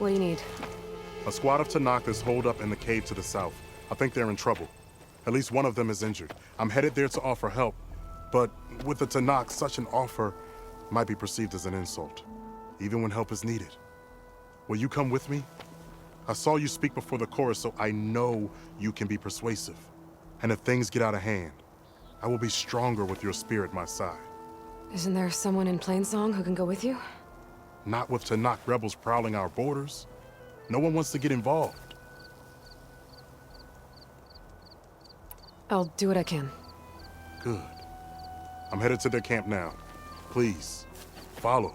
What do you need? A squad of Tanakh is holed up in the cave to the south. I think they're in trouble. At least one of them is injured. I'm headed there to offer help, but with the Tanakh, such an offer might be perceived as an insult, even when help is needed. Will you come with me? I saw you speak before the chorus, so I know you can be persuasive. And if things get out of hand, I will be stronger with your spear at my side. Isn't there someone in Plainsong who can go with you? Not with Tanakh rebels prowling our borders. No one wants to get involved. I'll do what I can. Good. I'm headed to their camp now. Please, follow.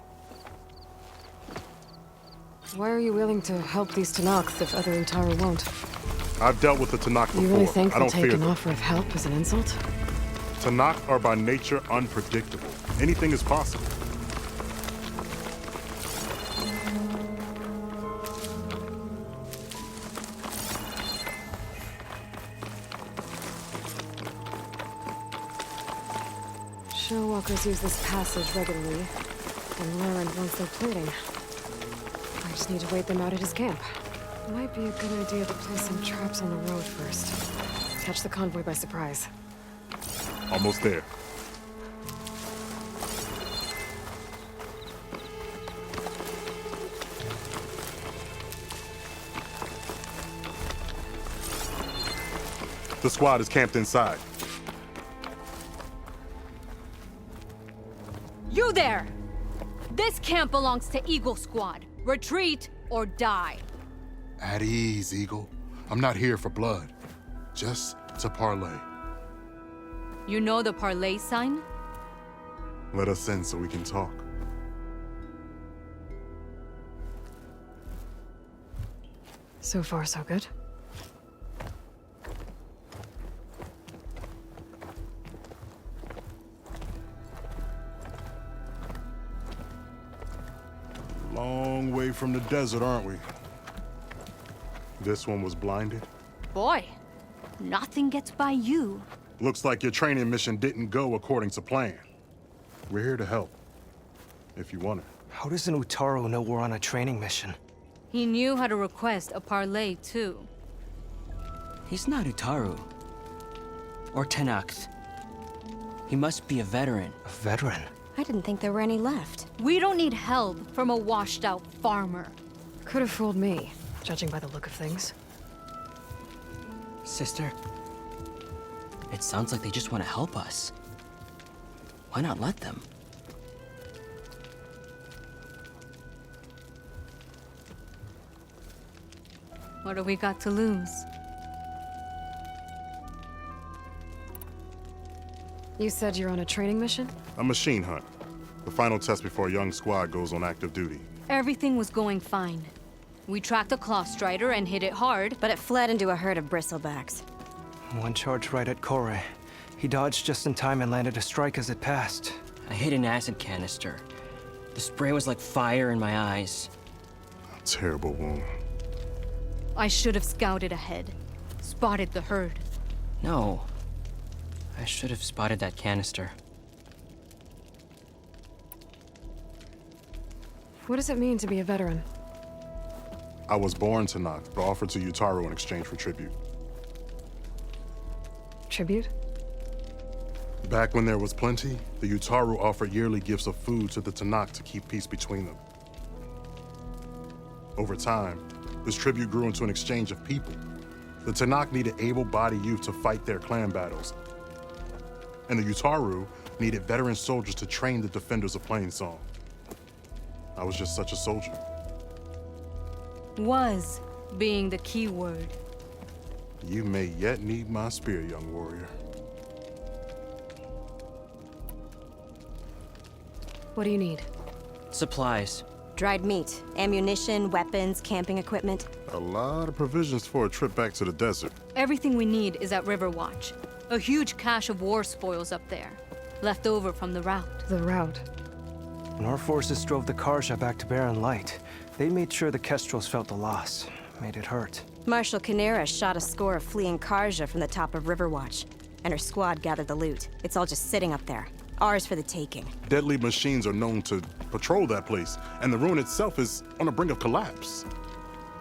Why are you willing to help these Tanakhs if other Utaru won't? I've dealt with the Tanakh before. You really think I they'll don't take fear an them. offer of help as an insult? Tanakh are by nature unpredictable. Anything is possible. Showwalkers use this passage regularly, and learn once they're plating. I just need to wait them out at his camp. Might be a good idea to place some traps on the road first. Catch the convoy by surprise. Almost there. The squad is camped inside. You there! This camp belongs to Eagle Squad. Retreat or die. At ease, Eagle. I'm not here for blood. Just to parlay. You know the parlay sign? Let us in so we can talk. So far, so good. Long way from the desert, aren't we? This one was blinded. Boy, nothing gets by you. Looks like your training mission didn't go according to plan. We're here to help, if you want it. How does an Utaru know we're on a training mission? He knew how to request a parlay, too. He's not Utaru. Or Tanakh. He must be a veteran. A veteran? I didn't think there were any left. We don't need help from a washed-out farmer. Could have fooled me, judging by the look of things. Sister, it sounds like they just want to help us. Why not let them? What do we got to lose? You said you're on a training mission? A machine hunt. The final test before a young squad goes on active duty. Everything was going fine. We tracked a claw strider and hit it hard. But it fled into a herd of bristlebacks. One charge right at Kore. He dodged just in time and landed a strike as it passed. I hit an acid canister. The spray was like fire in my eyes. A terrible wound. I should have scouted ahead. Spotted the herd. No. I should have spotted that canister. What does it mean to be a veteran? I was born Tanakh, but offered to Utaru in exchange for tribute. Tribute? Back when there was plenty, the Utaru offered yearly gifts of food to the Tanakh to keep peace between them. Over time, this tribute grew into an exchange of people. The Tanakh needed able-bodied youth to fight their clan battles, and the Utaru needed veteran soldiers to train the defenders of Plainsong. I was just such a soldier. Was being the key word. You may yet need my spear, young warrior. What do you need? Supplies. Dried meat, ammunition, weapons, camping equipment. A lot of provisions for a trip back to the desert. Everything we need is at Riverwatch. A huge cache of war spoils up there. Left over from the route. The route. When our forces drove the Karja back to Barren Light, they made sure the Kestrels felt the loss. Made it hurt. Marshal Canera shot a score of fleeing Karja from the top of Riverwatch, and her squad gathered the loot. It's all just sitting up there. Ours for the taking. Deadly machines are known to patrol that place, and the ruin itself is on the brink of collapse.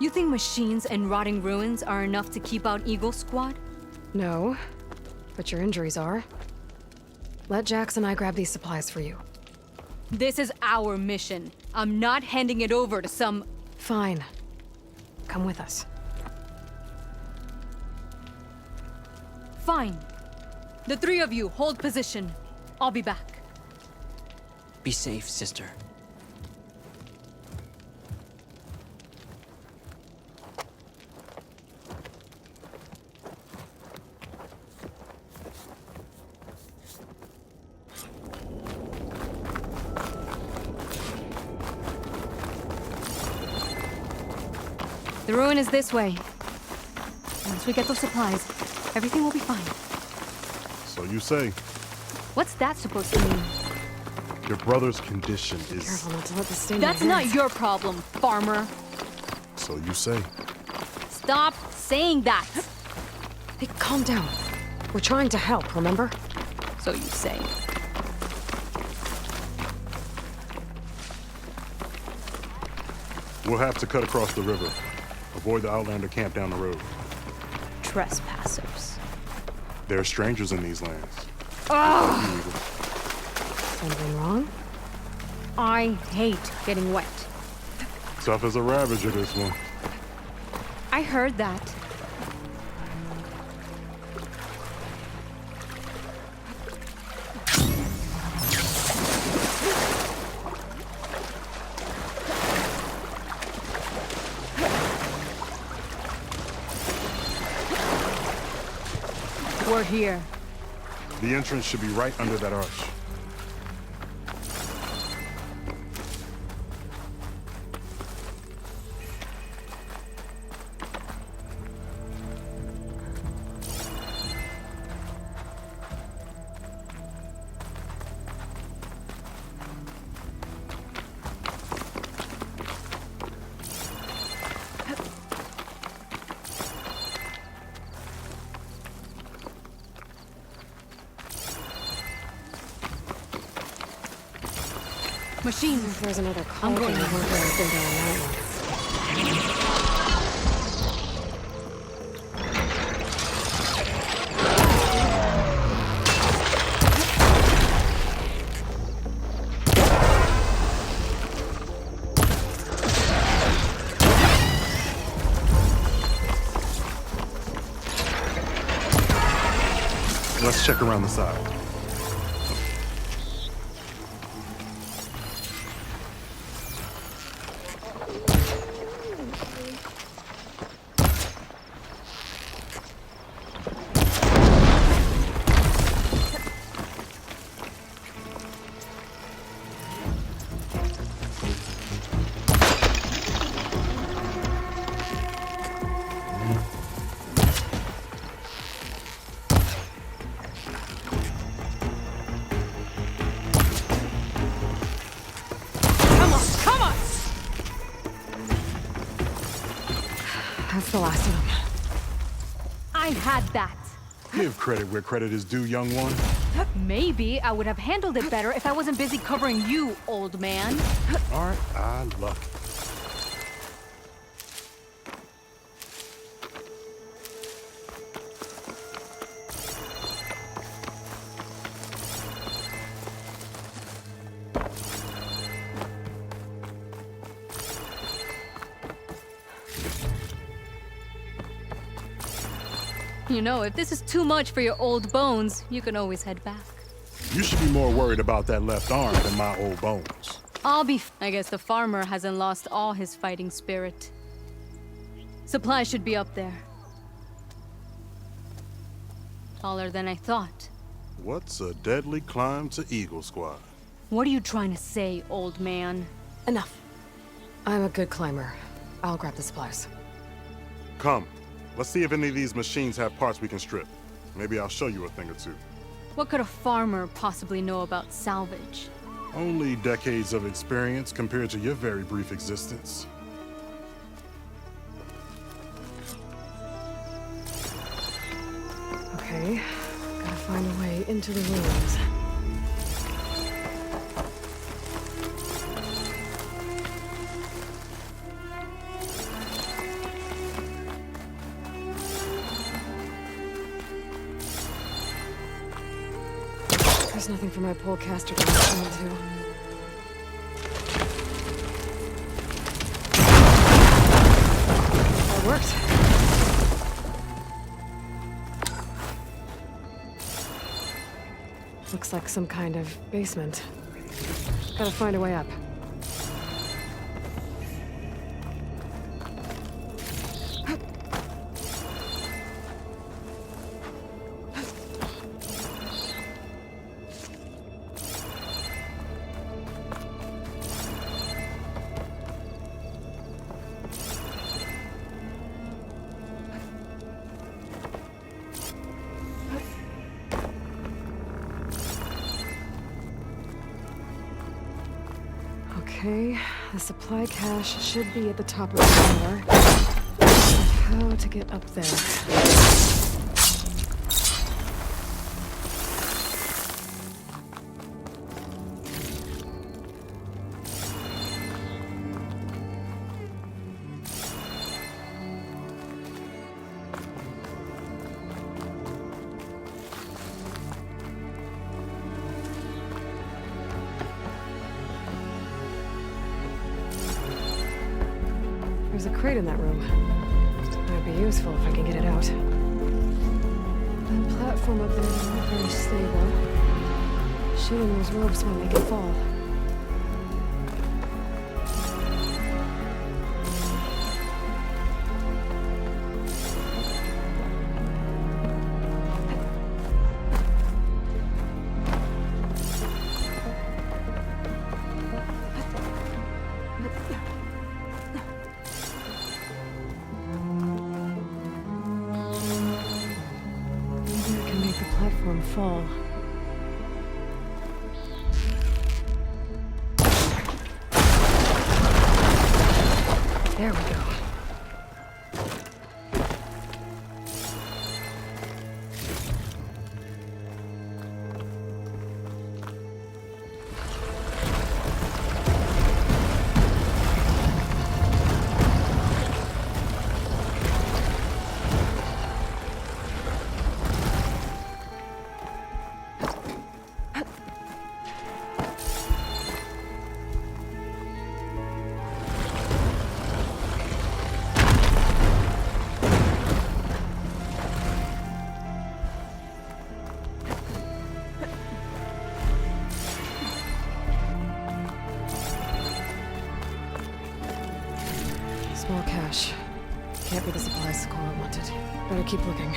You think machines and rotting ruins are enough to keep out Eagle Squad? No, but your injuries are. Let Jax and I grab these supplies for you. This is our mission. I'm not handing it over to some... Fine. Come with us. Fine. The three of you hold position. I'll be back. Be safe, sister. The ruin is this way. Once we get those supplies, everything will be fine. So you say. What's that supposed to mean? Your brother's condition Be is... careful not to let this stain That's your not hands. your problem, farmer. So you say. Stop saying that. Hey, calm down. We're trying to help, remember? So you say. We'll have to cut across the river. Avoid the Outlander camp down the road. Trespassers. There are strangers in these lands. Something wrong? I hate getting wet. Tough as a ravager, this one. I heard that. We're here. The entrance should be right under that arch. Machines. If there's another call, I'm going then in. we won't get anything down that one. Let's check around the side. That's the last of them. I had that. Give credit where credit is due, young one. Maybe I would have handled it better if I wasn't busy covering you, old man. Aren't I lucky? You know, if this is too much for your old bones, you can always head back. You should be more worried about that left arm than my old bones. I guess the farmer hasn't lost all his fighting spirit. Supplies should be up there. Taller than I thought. What's a deadly climb to Eagle Squad? What are you trying to say, old man? Enough. I'm a good climber. I'll grab the supplies. Come, let's see if any of these machines have parts we can strip. Maybe I'll show you a thing or two. What could a farmer possibly know about salvage? Only decades of experience compared to your very brief existence. Okay, gotta find a way into the ruins. There's nothing for my polecaster to hold to. That worked. Looks like some kind of basement. Gotta find a way up. Okay, the supply cache should be at the top of the tower. How to get up there? There's a crate in that room. Might be useful if I can get it out. The platform up there is not very stable. Shooting those ropes might make it fall. Platform fall. There we go. Small cache. Can't be the supplies Cora wanted. Better keep looking.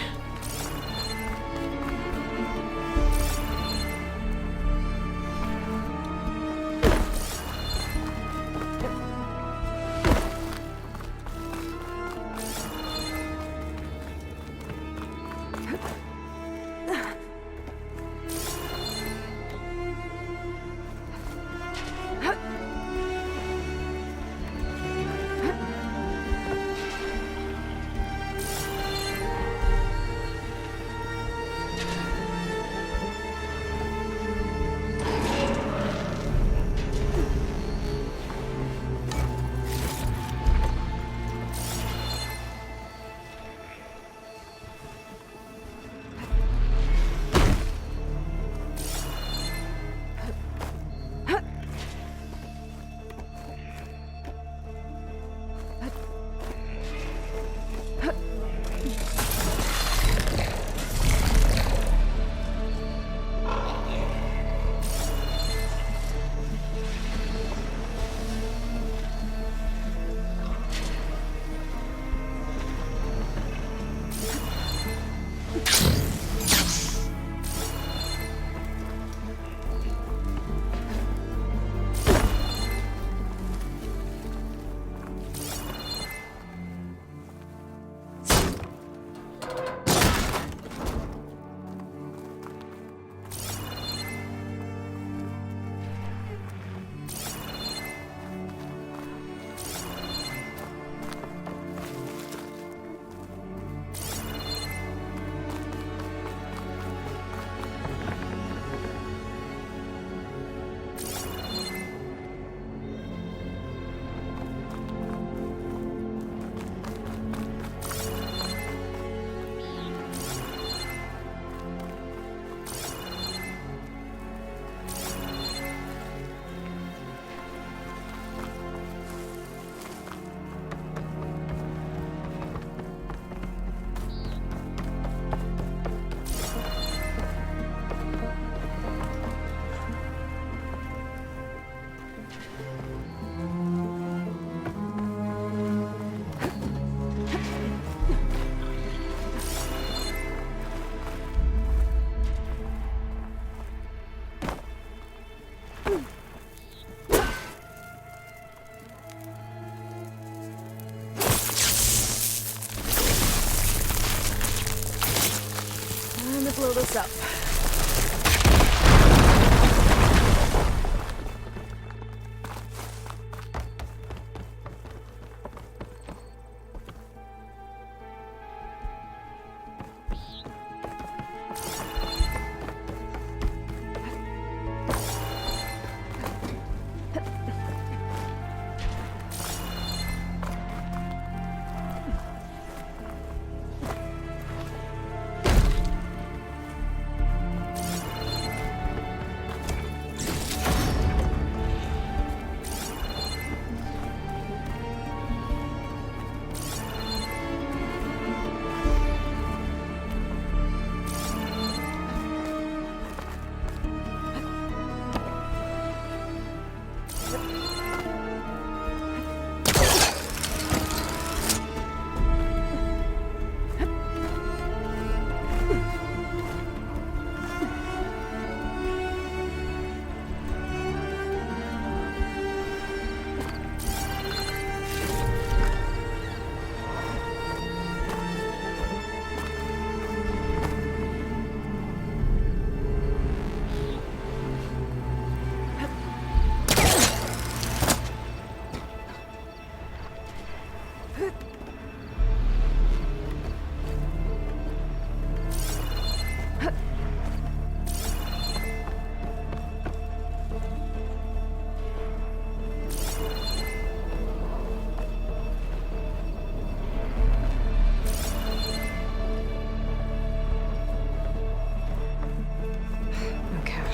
blow this up.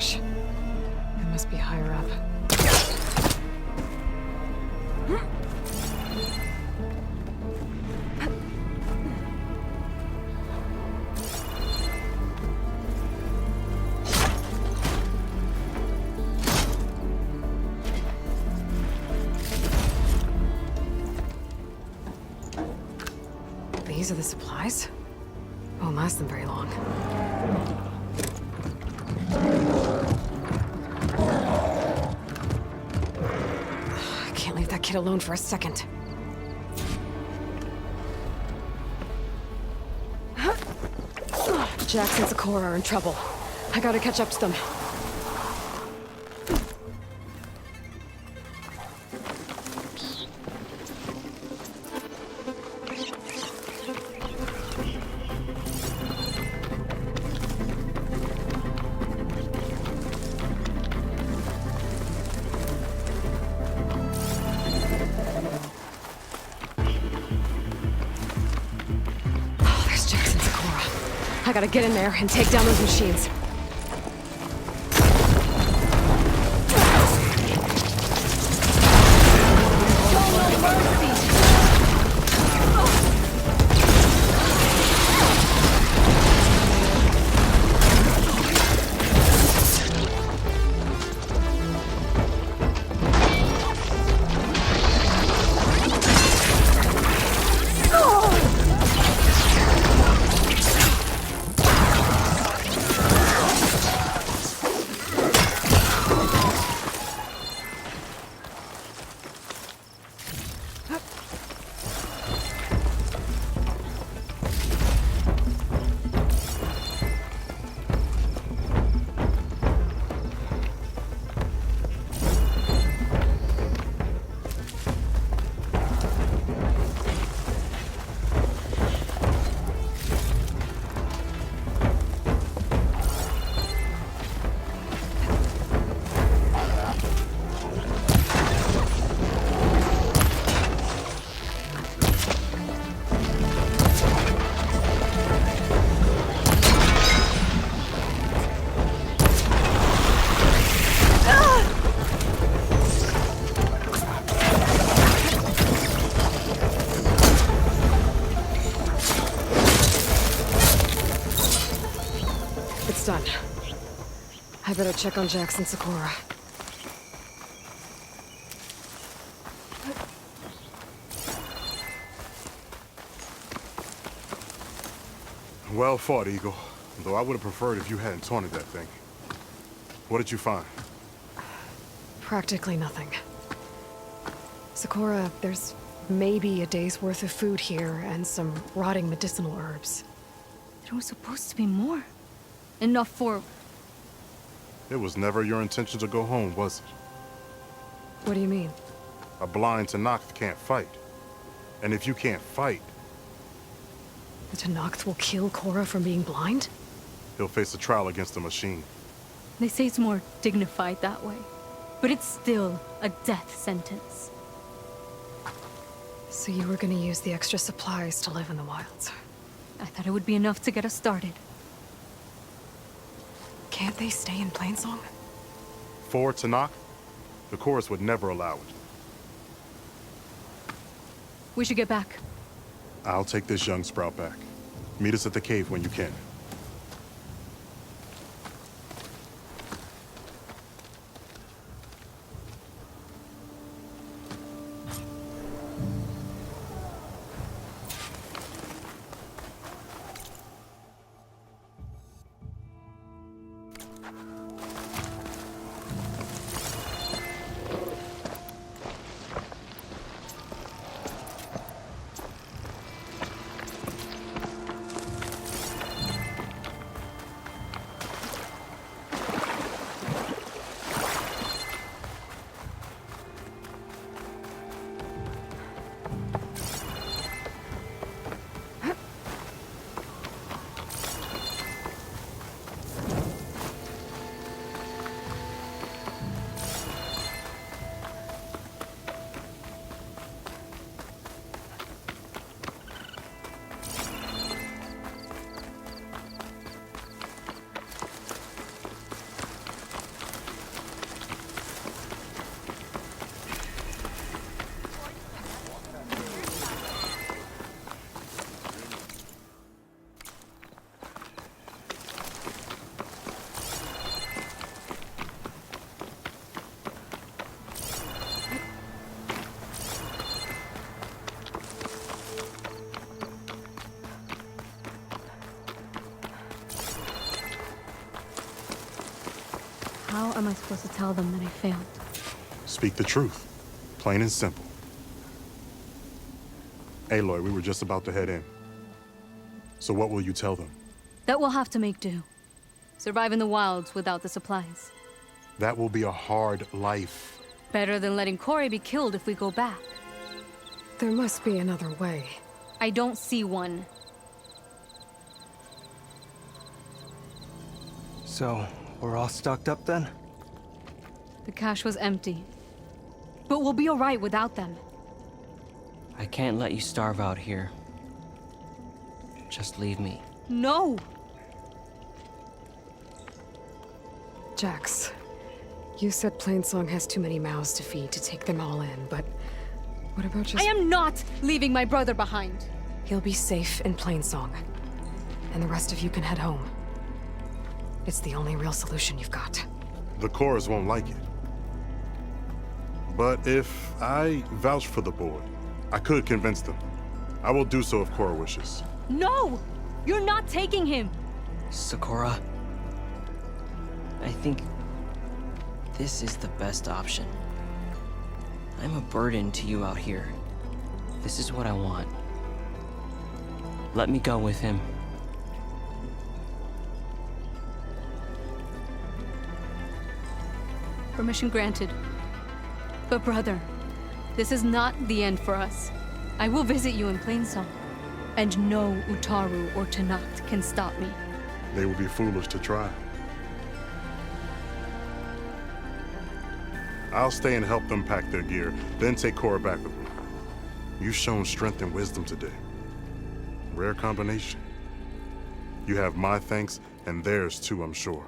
It must be higher up. These are the supplies? Won't last them very long. I can't leave that kid alone for a second. Jax and Sakura are in trouble. I gotta catch up to them. I gotta get in there and take down those machines. It's done. I better check on Jax and Sakura. Well fought, Eagle. Though I would have preferred if you hadn't taunted that thing. What did you find? Practically nothing. Sakura, there's maybe a day's worth of food here and some rotting medicinal herbs. There was supposed to be more. Enough for... It was never your intention to go home, was it? What do you mean? A blind Tanakh can't fight. And if you can't fight, The Tenakth will kill Korra from being blind? he'll face a trial against the machine. They say it's more dignified that way. But it's still a death sentence. So you were gonna use the extra supplies to live in the wilds. I thought it would be enough to get us started. Can't they stay in Plainsong? For Tanakh, the chorus would never allow it. We should get back. I'll take this young sprout back. Meet us at the cave when you can. How am I supposed to tell them that I failed? Speak the truth. Plain and simple. Aloy, we were just about to head in. So what will you tell them? That we'll have to make do. Survive in the wilds without the supplies. That will be a hard life. Better than letting Corey be killed if we go back. There must be another way. I don't see one. So, we're all stocked up then? The cache was empty. But we'll be alright without them. I can't let you starve out here. Just leave me. No! Jax, you said Plainsong has too many mouths to feed to take them all in, but what about just... I am not leaving my brother behind. He'll be safe in Plainsong, and the rest of you can head home. It's the only real solution you've got. The chorus won't like it. But if I vouch for the boy, I could convince them. I will do so if Korra wishes. No! You're not taking him! Sakura, I think this is the best option. I'm a burden to you out here. This is what I want. Let me go with him. Permission granted. But brother, this is not the end for us. I will visit you in Plainsong. And no Utaru or Tanakh can stop me. They would be foolish to try. I'll stay and help them pack their gear, then take Korra back with me. You've shown strength and wisdom today. Rare combination. You have my thanks, and theirs too, I'm sure.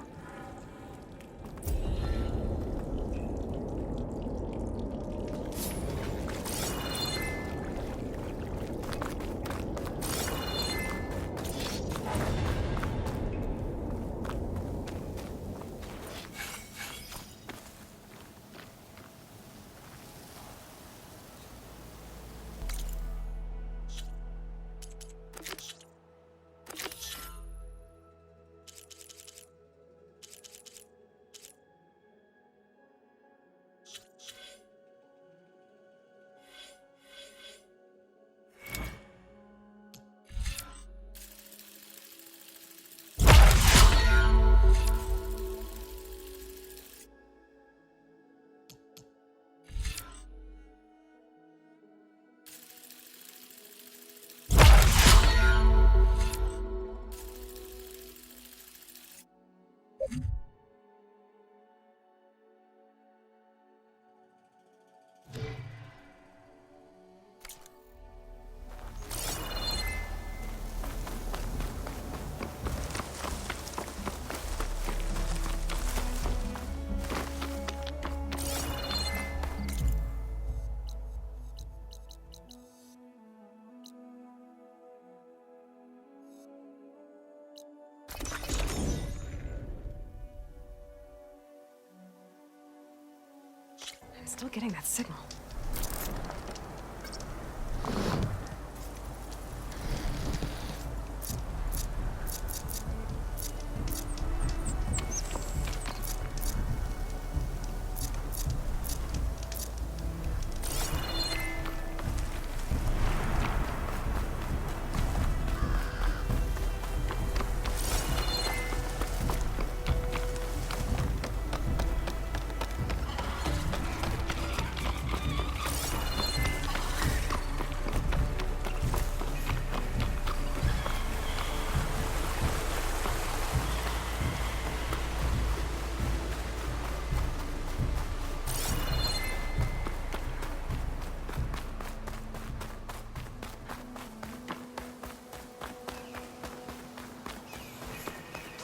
still getting that signal.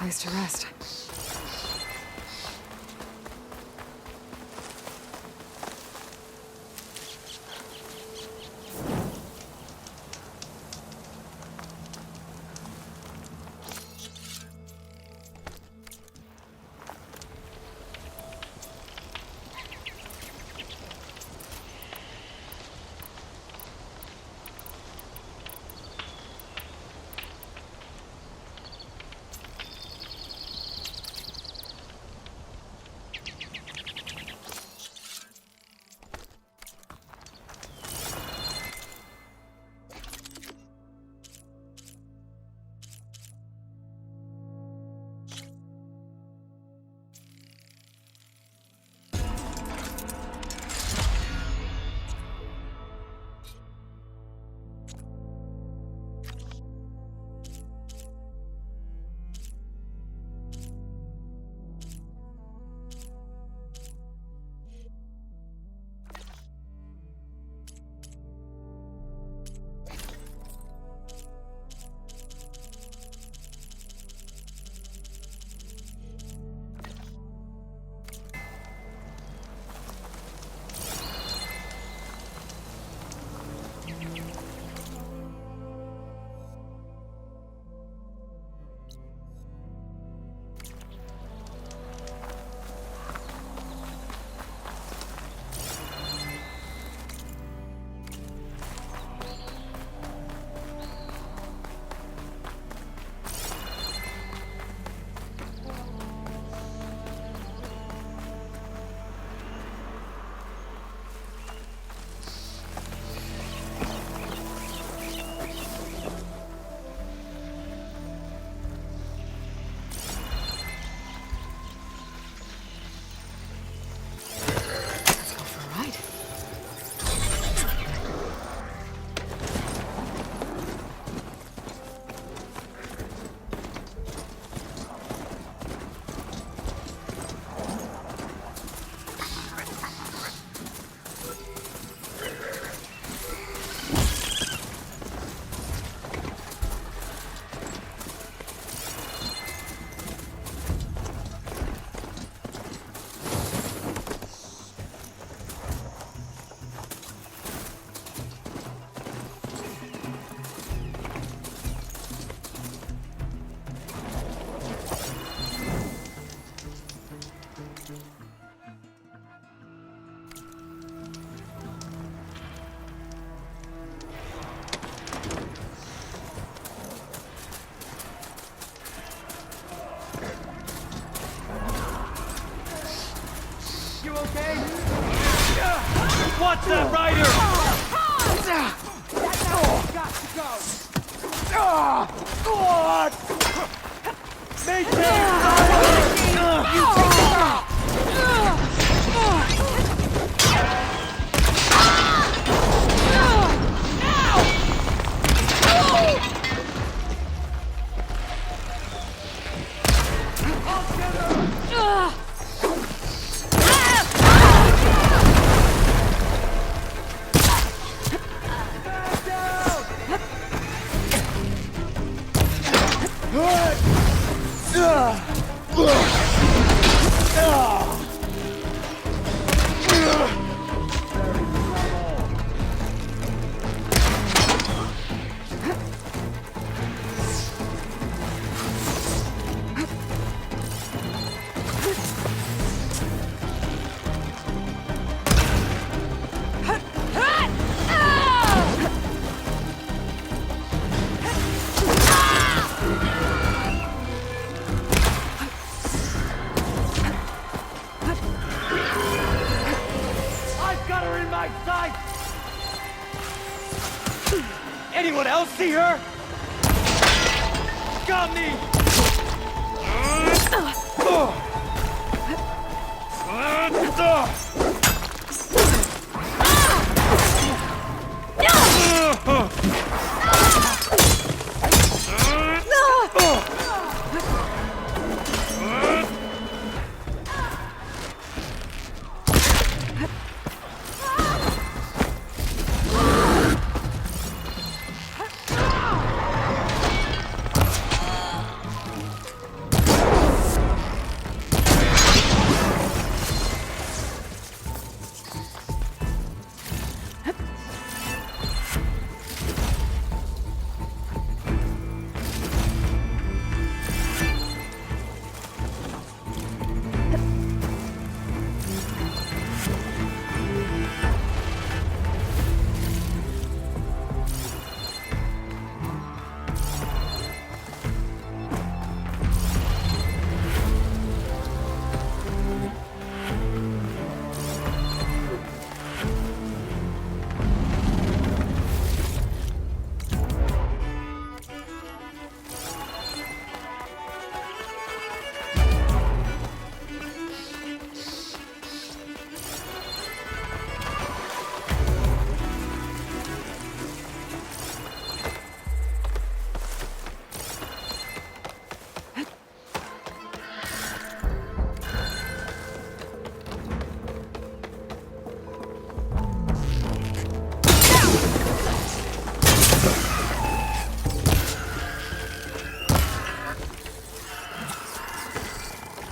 Place to rest. Watch that rider! Anyone else see her? Got me!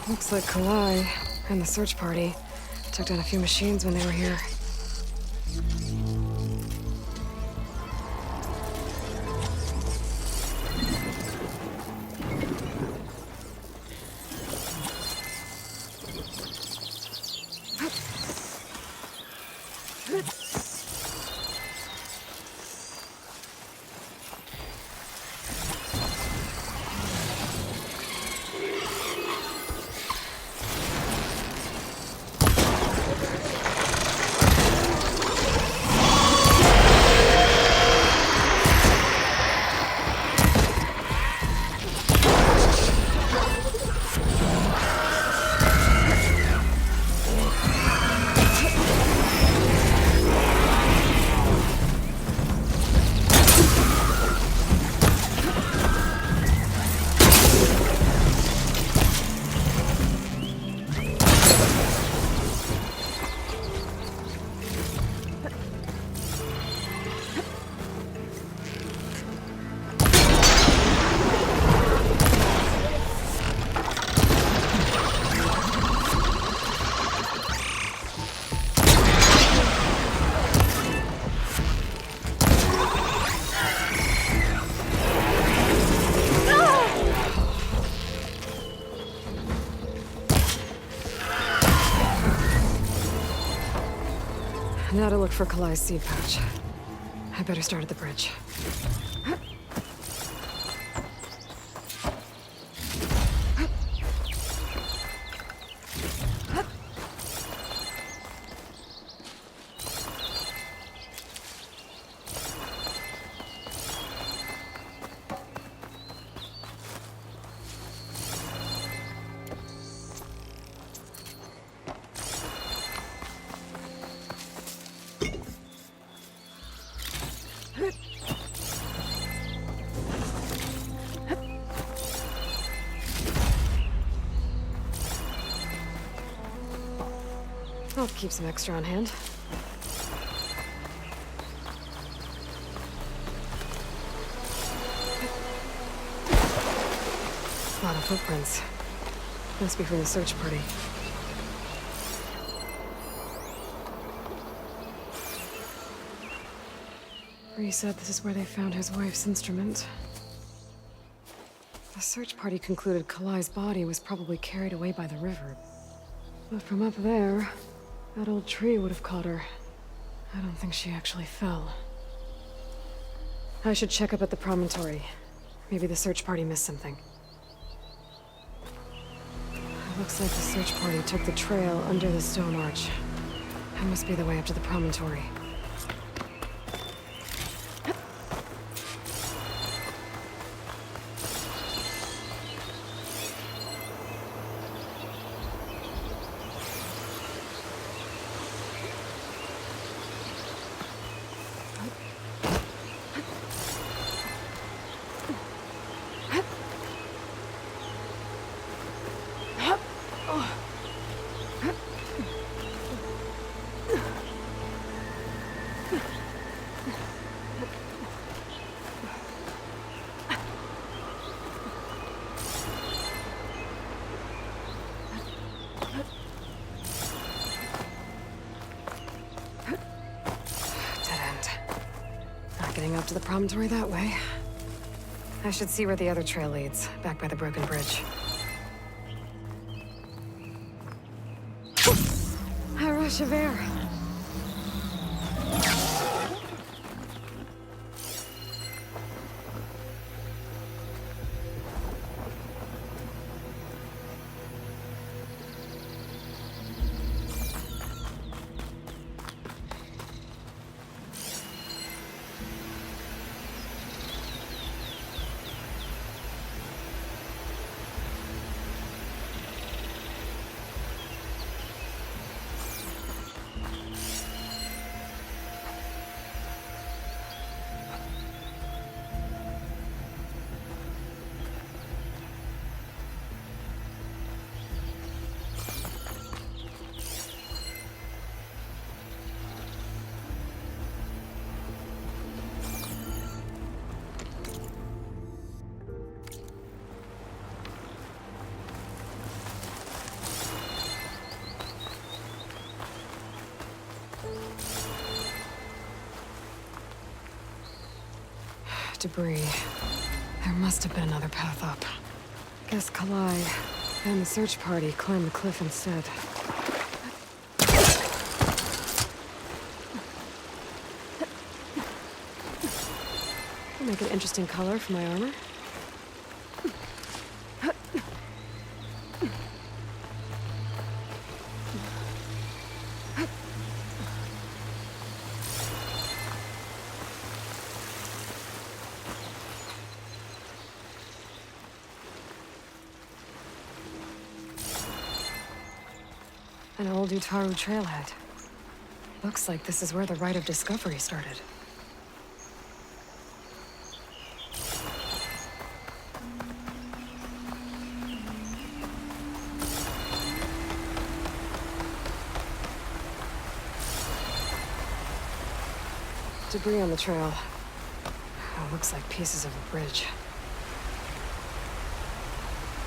Looks like Kalai and the search party took down a few machines when they were here. Now to look for Kalai's seed pouch. I better start at the bridge. I'll keep some extra on hand. A lot of footprints. Must be from the search party. Bree said this is where they found his wife's instrument. The search party concluded Kalai's body was probably carried away by the river. But from up there, that old tree would have caught her. I don't think she actually fell. I should check up at the promontory. Maybe the search party missed something. It looks like the search party took the trail under the stone arch. That must be the way up to the promontory. Getting up to the promontory that way. I should see where the other trail leads, back by the broken bridge. A rush of air. Debris. There must have been another path up. Guess Kalai and the search party climbed the cliff instead. That'll make an interesting color for my armor. An old Utaru trailhead. Looks like this is where the Rite of Discovery started. Debris on the trail. Oh, looks like pieces of a bridge.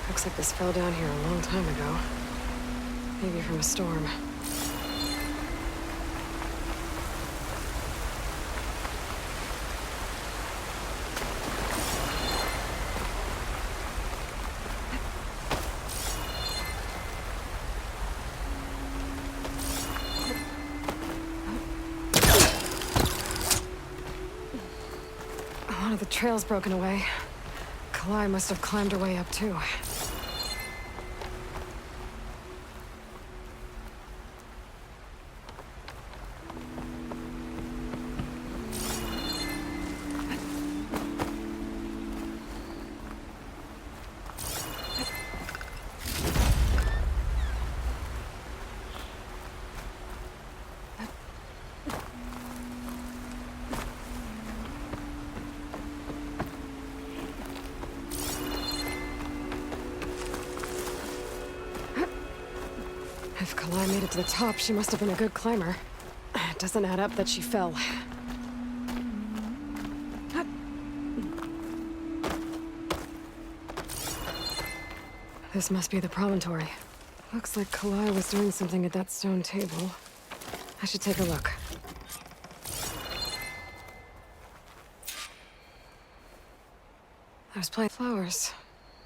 Looks like this fell down here a long time ago. Maybe from a storm. One of the trails broken away. Kalai must have climbed her way up too. If Kalai made it to the top, she must have been a good climber. It doesn't add up that she fell. This must be the promontory. Looks like Kalai was doing something at that stone table. I should take a look. There's plain flowers,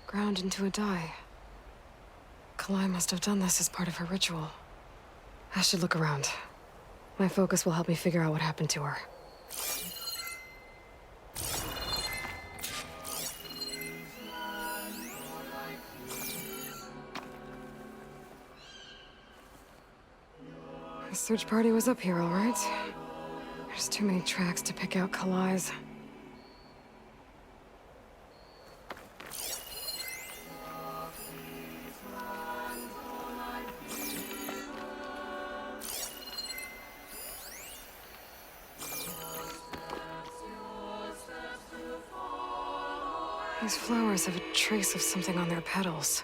ground into a dye. Kalai must have done this as part of her ritual. I should look around. My focus will help me figure out what happened to her. The search party was up here, all right. There's too many tracks to pick out Kalai's. These flowers have a trace of something on their petals.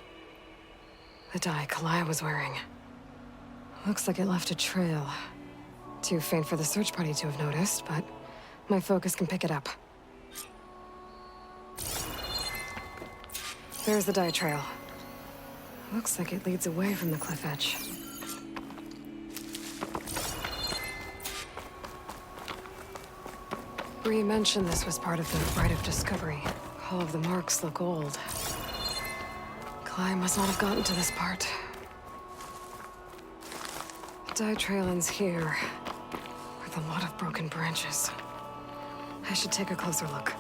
The dye Kalai was wearing. Looks like it left a trail. Too faint for the search party to have noticed, but my focus can pick it up. There's the dye trail. Looks like it leads away from the cliff edge. Bree mentioned this was part of the Rite of Discovery. All of the marks look old. Clyde must not have gotten to this part. The dye trail ends here, with a lot of broken branches. I should take a closer look.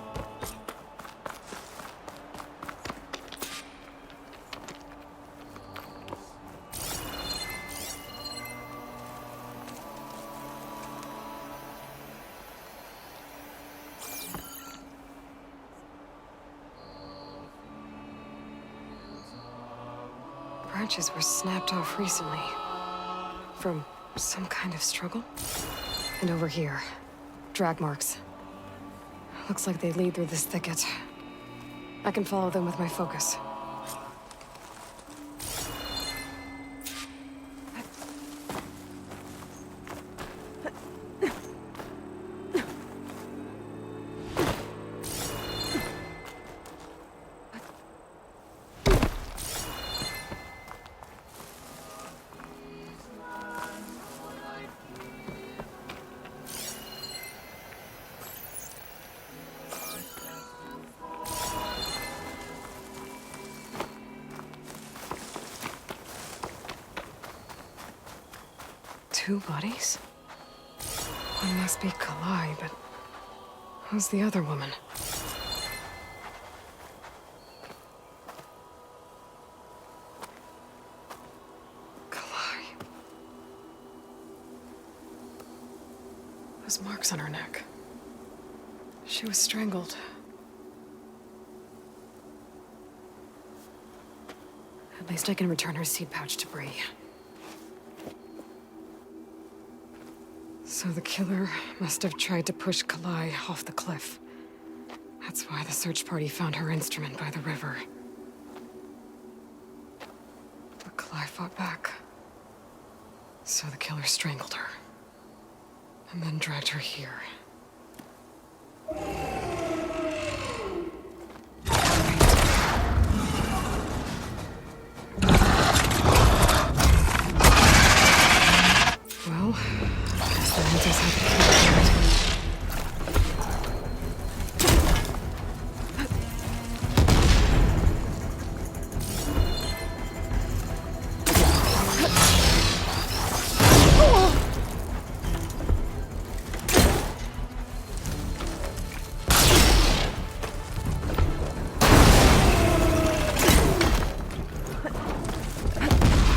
Branches were snapped off recently. From some kind of struggle? And over here, drag marks. Looks like they lead through this thicket. I can follow them with my focus. Two bodies? One must be Kalai, but who's the other woman? Kalai. Those marks on her neck. She was strangled. At least I can return her seed pouch to Bree. So the killer must have tried to push Kalai off the cliff. That's why the search party found her instrument by the river. But Kalai fought back. So the killer strangled her. And then dragged her here. Well, the hunters have to keep it.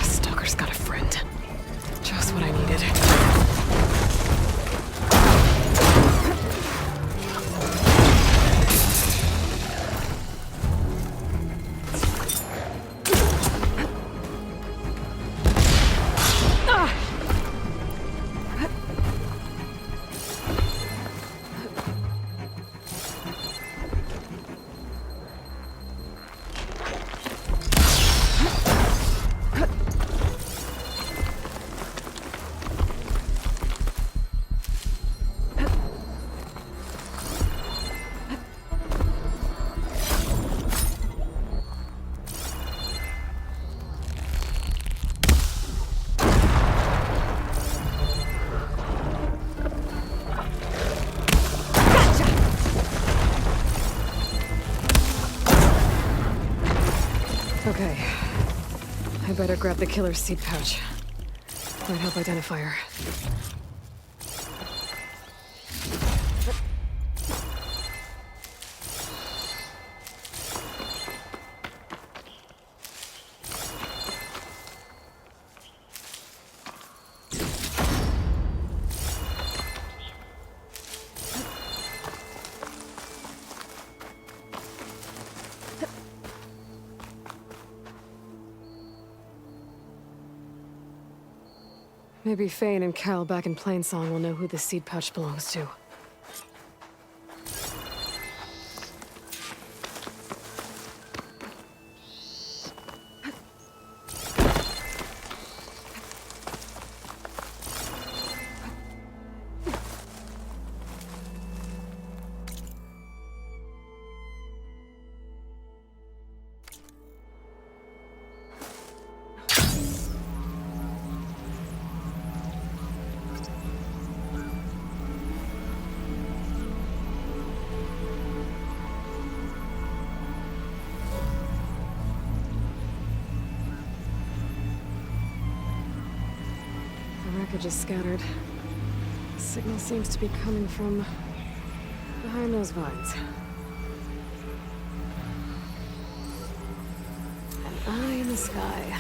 Stalker's got a friend. Just what I needed. Okay. I better grab the killer's seed pouch. Might help identify her. Maybe Fane and Cal back in Plainsong will know who the seed pouch belongs to. wreckage is scattered. The signal seems to be coming from behind those vines. An eye in the sky.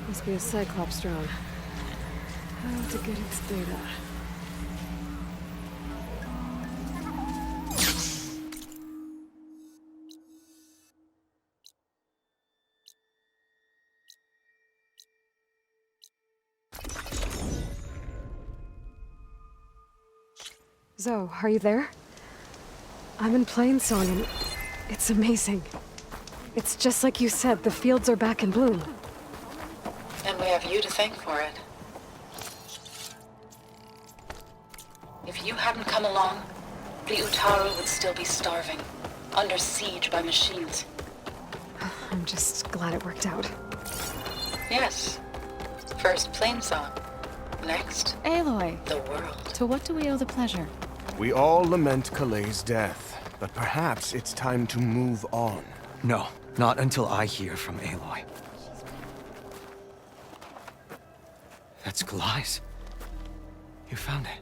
Must be a Cyclops drone. How to get its data. Zoe, are you there? I'm in Plainsong and it's amazing. It's just like you said, the fields are back in bloom. And we have you to thank for it. If you hadn't come along, the Utaru would still be starving, under siege by machines. I'm just glad it worked out. Yes. First Plainsong. Next, Aloy, the world. to what do we owe the pleasure? We all lament Kalei's death, but perhaps it's time to move on. No, not until I hear from Aloy. That's Kalai's. You found it.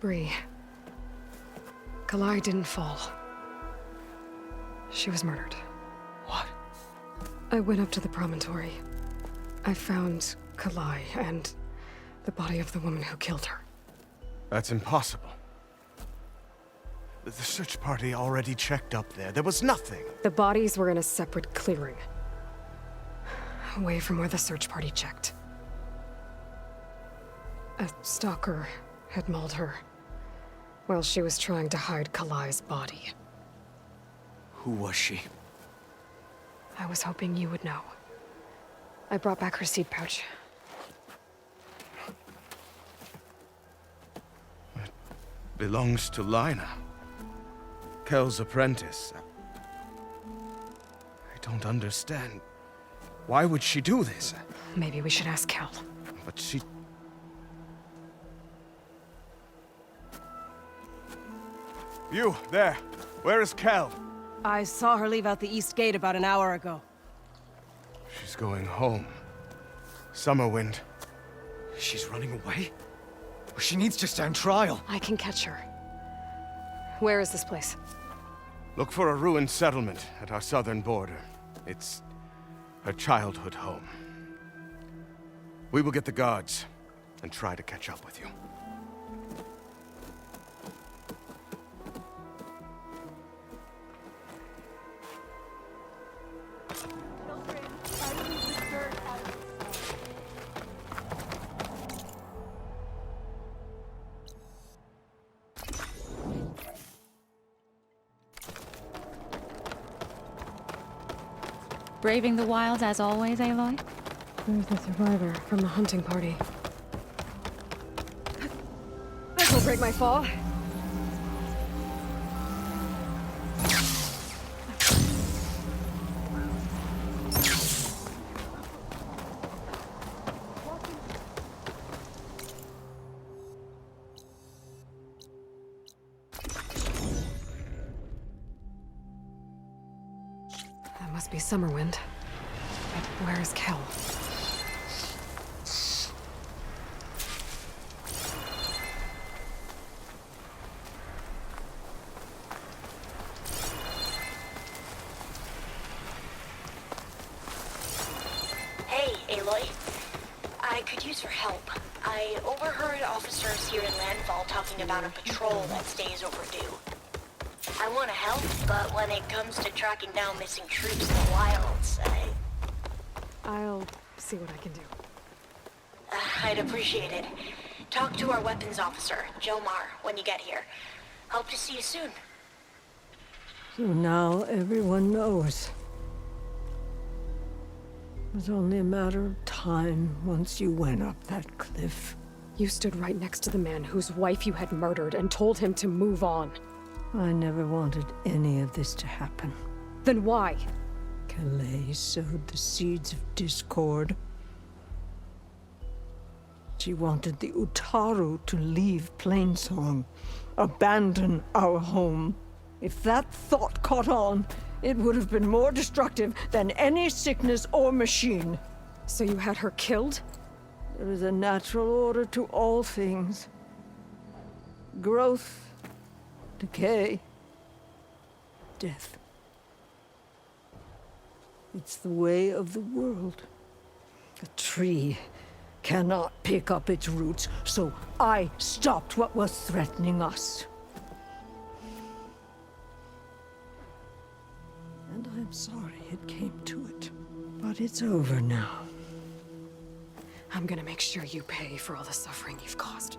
Bree. Kalai didn't fall. She was murdered. What? I went up to the promontory. I found Kalai and the body of the woman who killed her. That's impossible. The search party already checked up there. There was nothing. The bodies were in a separate clearing. Away from where the search party checked. A stalker had mauled her while she was trying to hide Kalai's body. Who was she? I was hoping you would know. I brought back her seed pouch. It belongs to Lina. Kel's apprentice. I don't understand. Why would she do this? Maybe we should ask Kel. But she... You, there. Where is Kel? I saw her leave out the east gate about an hour ago. She's going home. Summerwind. She's running away? She needs to stand trial. I can catch her. Where is this place? Look for a ruined settlement at our southern border. It's her childhood home. We will get the guards and try to catch up with you. Braving the wilds as always, Aloy? There's the survivor from the hunting party. This'll break my fall. That must be Summerwind. But where is Kel? Hey, Aloy. I could use your help. I overheard officers here in Landfall talking about a patrol that stays overdue. I want to help, but when it comes to tracking down missing troops in the wilds, I'll see what I can do. I'd appreciate it. Talk to our weapons officer, Jomar, when you get here. Hope to see you soon. So now everyone knows. It was only a matter of time once you went up that cliff. You stood right next to the man whose wife you had murdered and told him to move on. I never wanted any of this to happen. Then why? Kalei sowed the seeds of discord. She wanted the Utaru to leave Plainsong, abandon our home. If that thought caught on, it would have been more destructive than any sickness or machine. So you had her killed? There is a natural order to all things. Growth, decay, death. It's the way of the world. A tree cannot pick up its roots, so I stopped what was threatening us. And I'm sorry it came to it. But it's over now. I'm gonna make sure you pay for all the suffering you've caused.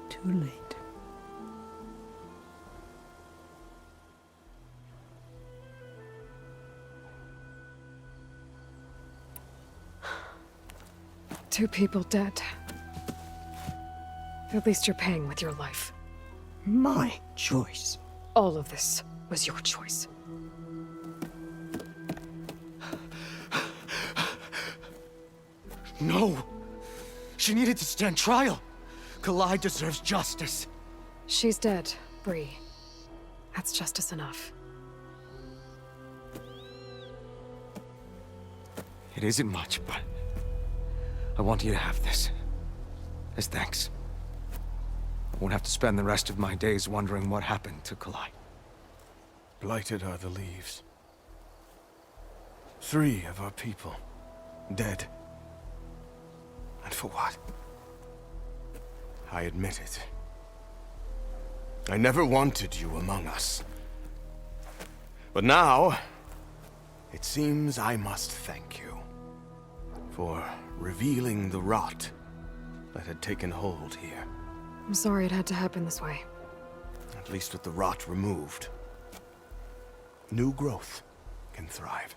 Too late. Two people dead. At least you're paying with your life. My choice. All of this was your choice. No! She needed to stand trial! Kalai deserves justice. She's dead, Bree. That's justice enough. It isn't much, but I want you to have this. As thanks. I won't have to spend the rest of my days wondering what happened to Kalai. Blighted are the leaves. 3 of our people dead. And for what? I admit it. I never wanted you among us. But now, it seems I must thank you for revealing the rot that had taken hold here. I'm sorry it had to happen this way. At least with the rot removed, new growth can thrive.